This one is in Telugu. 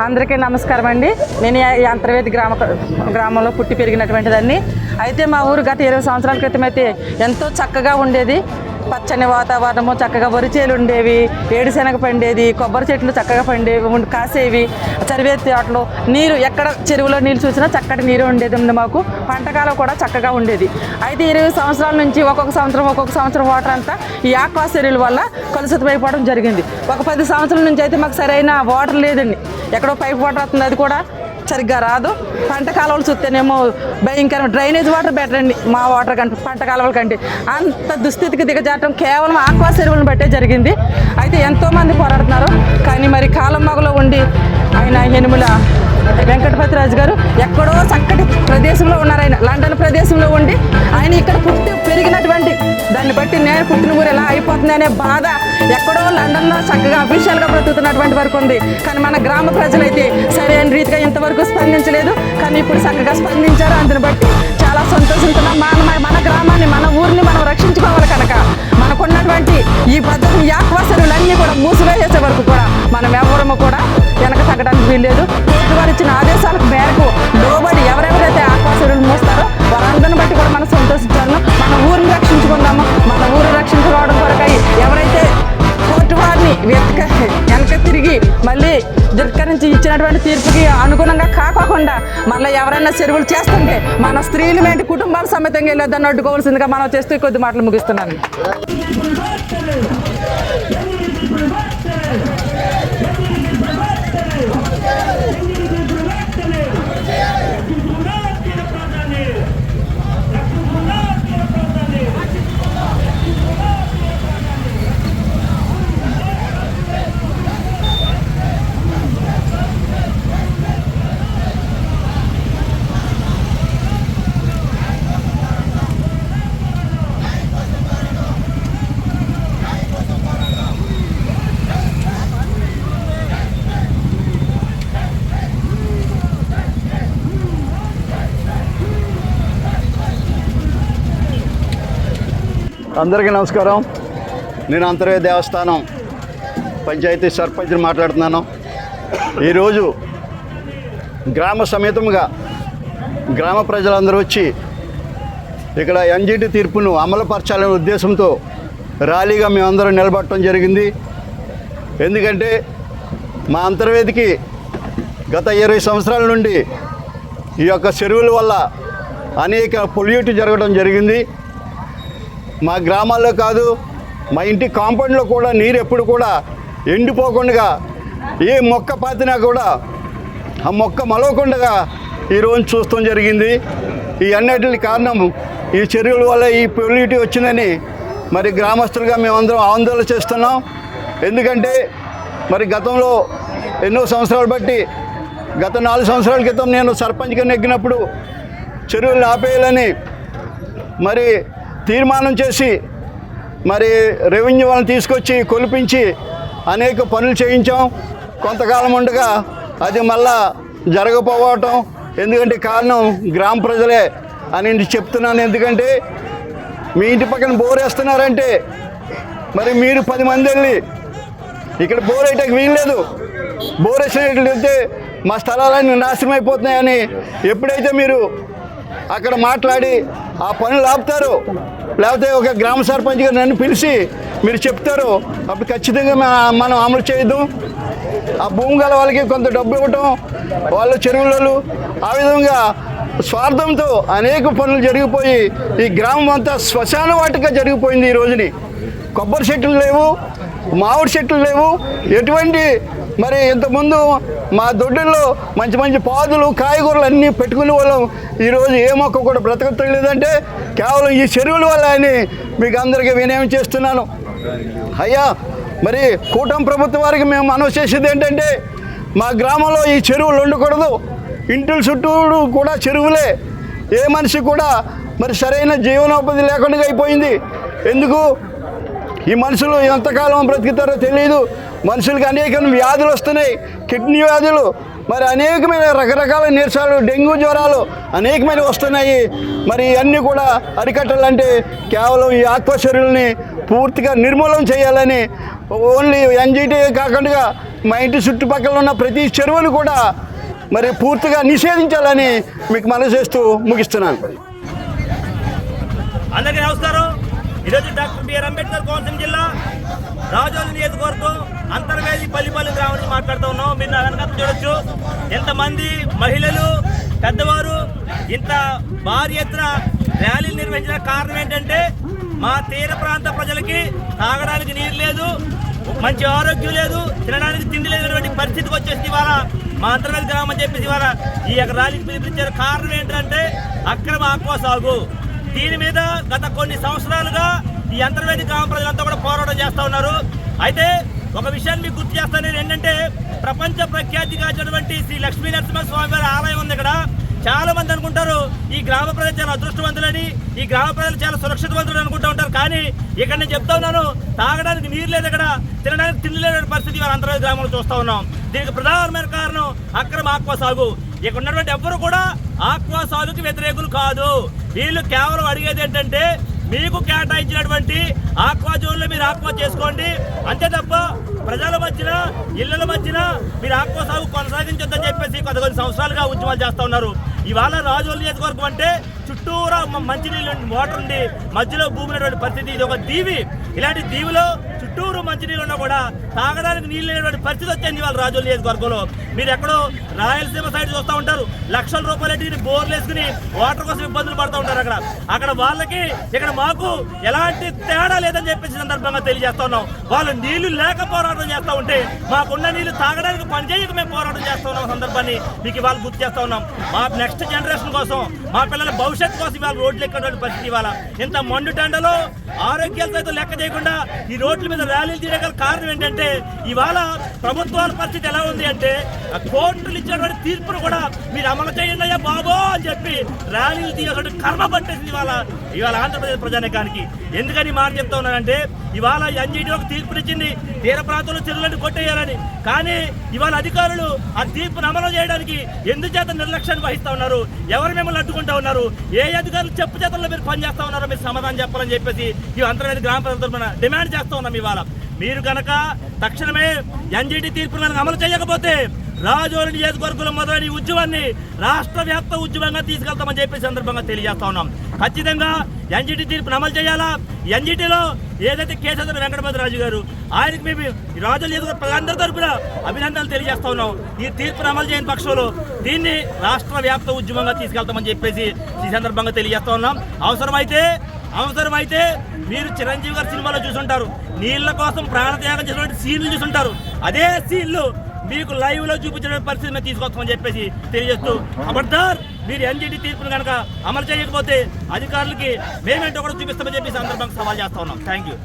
అందరికీ నమస్కారం అండి. నేను ఈ అంతర్వేది గ్రామంలో పుట్టి పెరిగినటువంటి దాన్ని. అయితే మా ఊరు గత 20 సంవత్సరాల క్రితం అయితే ఎంతో చక్కగా ఉండేది. పచ్చని వాతావరణము, చక్కగా వరి చేలు ఉండేవి, ఏడుశనగ పండేది, కొబ్బరి చెట్లు చక్కగా పండేవి, కాసేవి, చరివేతి తోటలు, నీరు ఎక్కడ చెరువులో నీళ్ళు చూసినా చక్కటి నీరు ఉండేది. మాకు పంటకాలం కూడా చక్కగా ఉండేది. అయితే 20 సంవత్సరాల నుంచి ఒక్కొక్క సంవత్సరం వాటర్ అంతా ఈ ఆక్వా చెరువుల వల్ల కలుషితమైపోవడం జరిగింది. ఒక 10 సంవత్సరాల నుంచి అయితే మాకు సరైన వాటర్ లేదండి. ఎక్కడో పైప్ వాటర్ వస్తుంది, అది కూడా సరిగ్గా రాదు. పంట కాలువలు చూస్తేనేమో భయంకరం, డ్రైనేజ్ వాటర్ బెటర్ అండి మా వాటర్ కంటే, పంట కాలువల కంటే. అంత దుస్థితికి దిగజారటం కేవలం ఆక్వా చెరువులను బట్టే జరిగింది. అయితే ఎంతోమంది పోరాడుతున్నారు. కానీ మరి కాలం మగలో ఉండి ఆయన యనుమల వెంకటపతిరాజు గారు ఎక్కడో చక్కటి ప్రదేశంలో ఉన్నారు. ఆయన లండన్ ప్రదేశంలో ఉండి ఆయన ఇక్కడ పుట్టి పెరిగినటువంటి దాన్ని బట్టి నేను పుట్టిన ఊరు ఎలా అయిపోతుంది అనే బాధ ఎక్కడో లండన్లో చక్కగా అఫీషియల్గా బ్రతుకుతున్నటువంటి వరకు ఉంది. కానీ మన గ్రామ ప్రజలైతే సరైన రీతిగా ఇంతవరకు స్పందించలేదు. కానీ ఇప్పుడు చక్కగా స్పందించారు. అందుని బట్టి చాలా సంతోషిస్తున్నాం. మన గ్రామాన్ని, మన ఊరిని మనం రక్షించుకోవాలి కనుక మనకున్నటువంటి ఈ పద్ధతి, ఈ ఆక్వా చెరువులన్నీ కూడా మూసివేసే వరకు కూడా మనం ఎవరము కూడా వెనక తగ్గడానికి వీల్లేదు. కోర్టు వారు ఇచ్చిన ఆదేశాలకు మేరకు లోబడి ఎవరెవరైతే ఆక్వా చెరువులు మూస్తారో వారందరిని బట్టి కూడా మనం సంతోషించాము. మన ఊరిని రక్షించుకుందాము. మన ఊరు రక్షించుకోవడం కొరకై ఎవరైతే కోర్టు వారిని వెనక తిరిగి మళ్ళీ ధిక్కరించి ఇచ్చినటువంటి తీర్పుకి అనుగుణంగా కాకుండా మళ్ళీ ఎవరైనా చెరువులు చేస్తుంటే మన స్త్రీలు మేంటి కుటుంబాల సమేతంగా వెళ్ళొద్దని అడ్డుకోవాల్సిందిగా మనం చేస్తూ కొద్ది మాటలు ముగిస్తున్నాను. అందరికీ నమస్కారం. నేను అంతర్వేది దేవస్థానం పంచాయతీ సర్పంచ్ని మాట్లాడుతున్నాను. ఈరోజు గ్రామ సమేతంగా గ్రామ ప్రజలందరూ వచ్చి ఇక్కడ ఎన్జిటి తీర్పును అమలుపరచాలనే ఉద్దేశంతో ర్యాలీగా మేమందరం నిలబడటం జరిగింది. ఎందుకంటే మా అంతర్వేదికి గత 20 సంవత్సరాల నుండి ఈ యొక్క చెరువుల వల్ల అనేక పొల్యూట్ జరగడం జరిగింది. మా గ్రామాల్లో కాదు, మా ఇంటి కాంపౌండ్లో కూడా నీరు ఎప్పుడు కూడా ఎండిపోకుండా, ఏ మొక్క పాతినా కూడా ఆ మొక్క మలవకుండా ఈరోజు చూస్తాం జరిగింది. ఈ అన్నిటికి కారణం ఈ చెరువుల వల్ల ఈ పొల్యూటీ వచ్చిందని మరి గ్రామస్తులుగా మేమందరం ఆందోళన చేస్తున్నాం. ఎందుకంటే మరి గతంలో ఎన్నో సంవత్సరాలు బట్టి గత 4 సంవత్సరాల క్రితం నేను సర్పంచ్గా నెగ్గినప్పుడు చెరువులను ఆపేయాలని మరి తీర్మానం చేసి మరి రెవెన్యూ వాళ్ళని తీసుకొచ్చి కొలిపించి అనేక పనులు చేయించాం. కొంతకాలం ఉండగా అది మళ్ళా జరగకపోవటం, ఎందుకంటే కారణం గ్రామ ప్రజలే అని చెప్తున్నాను. ఎందుకంటే మీ ఇంటి పక్కన బోర్ వేస్తున్నారంటే మరి మీరు 10 మంది వెళ్ళి ఇక్కడ బోర్ వేయటానికి వీల్లేదు, బోర్ వేసినట్లయితే మా స్థలాలన్నీ నాశనం అయిపోతున్నాయని ఎప్పుడైతే మీరు అక్కడ మాట్లాడి ఆ పనులు ఆపుతారో, లేకపోతే ఒక గ్రామ సర్పంచ్గా నన్ను పిలిచి మీరు చెప్తారో అప్పుడు ఖచ్చితంగా మనం అమలు చేయదు. ఆ భూమి గల వాళ్ళకి కొంత డబ్బు ఇవ్వటం, వాళ్ళ చెరువులలో ఆ విధంగా స్వార్థంతో అనేక పనులు జరిగిపోయి ఈ గ్రామం అంతా శ్మశాన వాటిగా జరిగిపోయింది ఈ రోజుని. కొబ్బరి చెట్లు లేవు, మామిడి చెట్లు లేవు. ఎటువంటి మరి ఇంతకుముందు మా దొడ్డుల్లో మంచి మంచి పాదులు కాయగూరలు అన్నీ పెట్టుకునే వాళ్ళం. ఈరోజు ఏ మొక్క కూడా బ్రతకలేదంటే కేవలం ఈ చెరువుల వల్ల అని మీకు అందరికీ వినయం చేస్తున్నాను. అయ్యా, మరి కూటమి ప్రభుత్వం వారికి మేము మనవి చేసేది ఏంటంటే మా గ్రామంలో ఈ చెరువులు ఉండకూడదు. ఇంటిల చుట్టూరు కూడా చెరువులే. ఏ మనిషి కూడా మరి సరైన జీవనోపాధి లేకుండా అయిపోయింది. ఎందుకు? ఈ మనుషులు ఎంతకాలం బ్రతుకుతారో తెలియదు. మనుషులకి అనేక వ్యాధులు వస్తున్నాయి, కిడ్నీ వ్యాధులు, మరి అనేకమైన రకరకాల నీరసాలు, డెంగ్యూ జ్వరాలు అనేకమైన వస్తున్నాయి. మరి ఇవన్నీ కూడా అరికట్టాలంటే కేవలం ఈ ఆక్వా చెరువుల్ని పూర్తిగా నిర్మూలన చేయాలని, ఓన్లీ ఎన్జిటి కాకుండా మా ఇంటి చుట్టుపక్కల ఉన్న ప్రతి చెరువును కూడా మరి పూర్తిగా నిషేధించాలని మీకు మనవి చేస్తూ ముగిస్తున్నాను. అందరికీ నమస్కారం. ఈరోజు డాక్టర్ బిఆర్ అంబేద్కర్ కోనసీమ జిల్లా రాజోలు నియోజకవర్గం అంతర్వేది పల్లిపల్లి గ్రామం నుంచి మాట్లాడుతూ ఉన్నాం. మీరు నా వెనకాల చూడొచ్చు ఎంతమంది మహిళలు, పెద్దవారు ఇంత భారీ ఎత్తున ర్యాలీలు నిర్వహించిన కారణం ఏంటంటే మా తీర ప్రాంత ప్రజలకి తాగడానికి నీరు లేదు, మంచి ఆరోగ్యం లేదు, తినడానికి తిండి లేనటువంటి పరిస్థితికి వచ్చేసి ఇవాళ మా అంతర్వేది గ్రామం అని చెప్పేసి ఇవాళ ఈ యొక్క ర్యాలీకి పిలిపించారు. కారణం ఏంటంటే అక్రమ ఆక్వా సాగు. దీని మీద గత కొన్ని సంవత్సరాలుగా ఈ అంతర్వేది గ్రామ ప్రజలంతా కూడా పోరాటం చేస్తూ ఉన్నారు. అయితే ఒక విషయాన్ని మీకు గుర్తు చేస్తాను ఏంటంటే ప్రపంచ ప్రఖ్యాతిగాంచినటువంటి శ్రీ లక్ష్మీ నరసింహస్వామి వారి ఆలయం ఉంది ఇక్కడ. చాలా మంది అనుకుంటారు ఈ గ్రామ ప్రజలు చాలా అదృష్టవంతులని, ఈ గ్రామ ప్రజలు చాలా సురక్షితవంతులు అనుకుంటూ ఉంటారు. కానీ ఇక్కడ నేను చెప్తా ఉన్నాను, తాగడానికి నీరు లేదు, ఇక్కడ తినడానికి తిండి లేని పరిస్థితి వాళ్ళ అంతర్వేది గ్రామంలో చూస్తూ ఉన్నాం. దీనికి ప్రధానమైన కారణం అక్రమ ఆక్వా సాగు. ఇక్కడ ఉన్నటువంటి ఎవ్వరు కూడా ఆక్వా సాగుకి వ్యతిరేకులు కాదు. వీళ్ళు కేవలం అడిగేది ఏంటంటే మీకు కేటాయించినటువంటి ఆక్వా జోన్లో మీరు ఆక్వా చేసుకోండి, అంతే తప్ప ప్రజల మధ్యన ఇళ్ల మధ్యన మీరు ఆక్వా సాగు కొనసాగించొద్దని చెప్పేసి కొన్ని సంవత్సరాలుగా ఉద్యమాలు చేస్తూ ఉన్నారు. ఇవాళ రాజోలు నియోజకవర్గం అంటే చుట్టూరా మంచినీళ్ళు వాటర్ ఉంది, మధ్యలో భూమి ఉన్నటువంటి పరిస్థితి. ఇది ఒక దీవి. ఇలాంటి దీవిలో చుట్టూరు మంచినీళ్ళు ఉన్నా కూడా తాగడానికి నీళ్ళు లేనటువంటి పరిస్థితి వచ్చింది ఇవాళ రాజోలు నియోజకవర్గంలో. మీరు ఎక్కడో రాయలసీమ సైడ్ చూస్తూ ఉంటారు, లక్షల రూపాయలు బోర్లు వేసుకుని వాటర్ కోసం ఇబ్బందులు పడుతూ ఉంటారు. అక్కడ వాళ్ళకి ఇక్కడ మాకు ఎలాంటి తేడా లేదని చెప్పేసి సందర్భంగా తెలియజేస్తా ఉన్నాం. వాళ్ళు నీళ్లు లేక పోరాటం చేస్తూ ఉంటే మాకున్న నీళ్లు తాగడానికి పనిచేయక మేము పోరాటం చేస్తూ ఉన్నాం సందర్భాన్ని మీకు ఇవాళ గుర్తు చేస్తూ ఉన్నాం. మా నెక్స్ట్ జనరేషన్ కోసం, మా పిల్లల భవిష్యత్తు కోసం ఇవాళ రోడ్లు ఎక్కేటువంటి పరిస్థితి. ఇవాళ ఇంత మండు టెండలో ఆరోగ్యాల సైతం లెక్క చేయకుండా ఈ రోడ్ల మీద ర్యాలీలు తీయగల కారణం ఏంటంటే ఇవాళ ప్రభుత్వాల పరిస్థితి ఎలా ఉంది అంటే కోర్టులు ఇచ్చినటువంటి తీర్పును కూడా మీరు అమలు చేయండి అయ్యా బాబో అని చెప్పి ర్యాలీలు తీయాల్సిన కర్మ పట్టేసింది ఇవాళ ఆంధ్రప్రదేశ్ ప్రజానికానికి. ఎందుకని మాట చెప్తా ఉన్నానంటే ఇవాళ ఎన్జిటి ఒక తీర్పునిచ్చింది తీర ప్రాంతంలో చెరువులను కొట్టేయాలని. కానీ ఇవాళ అధికారులు ఆ తీర్పును అమలు చేయడానికి ఎందుచేత నిర్లక్ష్యాన్ని వహిస్తూ ఉన్నారు? ఎవరు మిమ్మల్ని అడ్డుకుంటా ఉన్నారు? ఏ అధికారులు చెప్పు చేతుల్లో మీరు పనిచేస్తా ఉన్నారో మీరు సమాధానం చెప్పాలని చెప్పేసి ఈ అంతర్వేది గ్రామ ప్రజల తరఫున డిమాండ్ చేస్తూ ఉన్నాం. ఇవాళ మీరు కనుక తక్షణమే ఎన్జిటి తీర్పును కనుక అమలు చేయకపోతే రాజోలు నియోజకవర్గంలో మొదలైన ఉద్యమాన్ని రాష్ట్ర వ్యాప్త ఉద్యమంగా తీసుకెళ్తామని చెప్పే సందర్భంగా తెలియజేస్తా ఉన్నాం. ఖచ్చితంగా ఎన్జిటి తీర్పును అమలు చేయాలా. ఎన్జిటిలో ఏదైతే కేసీఆర్ వెంకటపతిరాజు గారు ఆయనకి మేము రాజోలు నియోజకవర్గ ప్రజలందరి తరపున అభినందనలు తెలియజేస్తా ఉన్నాం. ఈ తీర్పును అమలు చేయని పక్షంలో దీన్ని రాష్ట్ర వ్యాప్త ఉద్యమంగా తీసుకెళ్తామని చెప్పేసి ఈ సందర్భంగా తెలియజేస్తా ఉన్నాం. అవసరమైతే మీరు చిరంజీవి గారి సినిమాలో చూసుంటారు, నీళ్ల కోసం ప్రాణత్యాగం చేసినటువంటి సీన్లు చూసుంటారు. అదే సీన్లు మీకు లైవ్ లో చూపించిన పరిస్థితి మేము తీసుకొస్తామని చెప్పేసి తెలియజేస్తూ ఖబర్దార్ మీరు ఎన్జిటి తీర్పును కనుక అమలు చేయకపోతే అధికారులకి మేమేంటో కూడా చూపిస్తామని చెప్పేసి సందర్భంగా సవాల్ చేస్తా ఉన్నాం. Thank you.